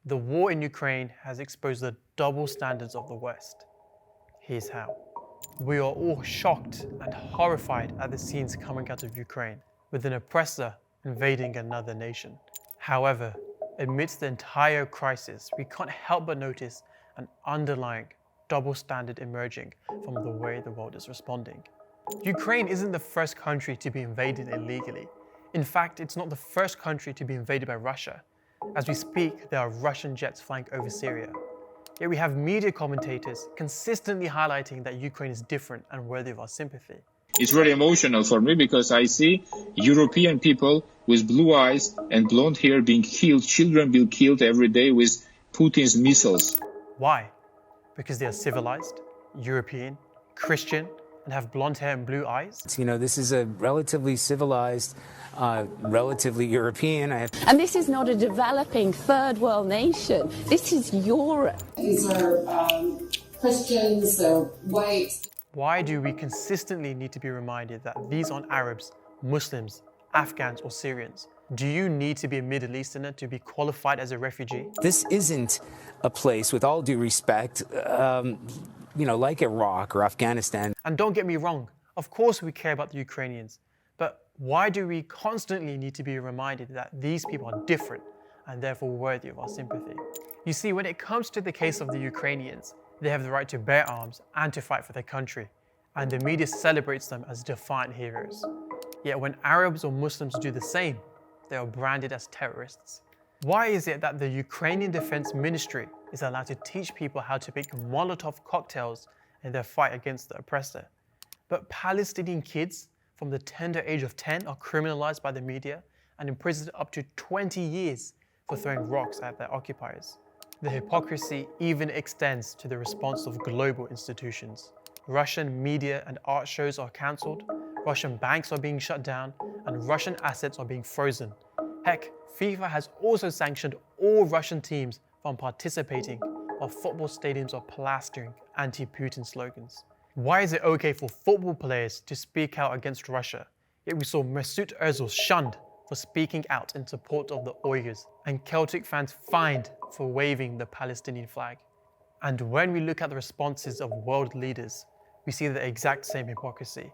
The war in Ukraine has exposed the double standards of the West. Here's how. We are all shocked and horrified at the scenes coming out of Ukraine, with an oppressor invading another nation. However, amidst the entire crisis, we can't help but notice an underlying double standard emerging from the way the world is responding. Ukraine isn't the first country to be invaded illegally. In fact, it's not the first country to be invaded by Russia. As we speak, there are Russian jets flying over Syria. Yet we have media commentators consistently highlighting that Ukraine is different and worthy of our sympathy. It's very emotional for me because I see European people with blue eyes and blonde hair being killed, children being killed every day with Putin's missiles. Why? Because they are civilized, European, Christian, and have blonde hair and blue eyes? You know, this is a relatively civilized, relatively European. And this is not a developing third world nation. This is Europe. These are Christians, they're white. Why do we consistently need to be reminded that these aren't Arabs, Muslims, Afghans, or Syrians? Do you need to be a Middle Easterner to be qualified as a refugee? This isn't a place, with all due respect, like Iraq or Afghanistan. And don't get me wrong, of course we care about the Ukrainians, but why do we constantly need to be reminded that these people are different and therefore worthy of our sympathy? You see, when it comes to the case of the Ukrainians, they have the right to bear arms and to fight for their country, and the media celebrates them as defiant heroes. Yet when Arabs or Muslims do the same, they are branded as terrorists. Why is it that the Ukrainian Defense Ministry is allowed to teach people how to make Molotov cocktails in their fight against the oppressor, but Palestinian kids from the tender age of 10 are criminalized by the media and imprisoned up to 20 years for throwing rocks at their occupiers? The hypocrisy even extends to the response of global institutions. Russian media and art shows are cancelled, Russian banks are being shut down, and Russian assets are being frozen. Heck, FIFA has also sanctioned all Russian teams from participating, while football stadiums are plastering anti-Putin slogans. Why is it okay for football players to speak out against Russia, yet we saw Mesut Ozil shunned for speaking out in support of the Uyghurs, and Celtic fans fined for waving the Palestinian flag? And when we look at the responses of world leaders, we see the exact same hypocrisy.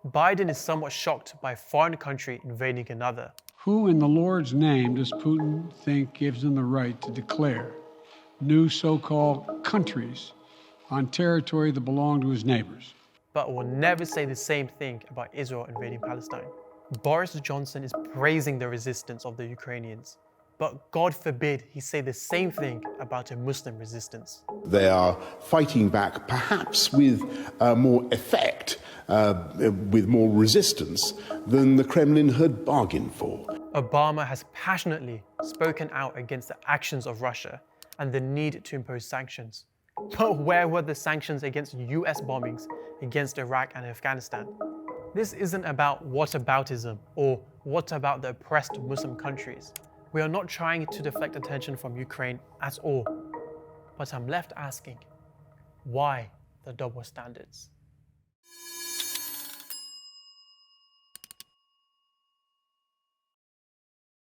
Biden is somewhat shocked by a foreign country invading another. Who in the Lord's name does Putin think gives him the right to declare new so-called countries on territory that belong to his neighbors? But will never say the same thing about Israel invading Palestine. Boris Johnson is praising the resistance of the Ukrainians, but God forbid he say the same thing about a Muslim resistance. They are fighting back, perhaps with more effect, with more resistance than the Kremlin had bargained for. Obama has passionately spoken out against the actions of Russia and the need to impose sanctions. But where were the sanctions against US bombings against Iraq and Afghanistan? This isn't about whataboutism or what about the oppressed Muslim countries. We are not trying to deflect attention from Ukraine at all. But I'm left asking, why the double standards?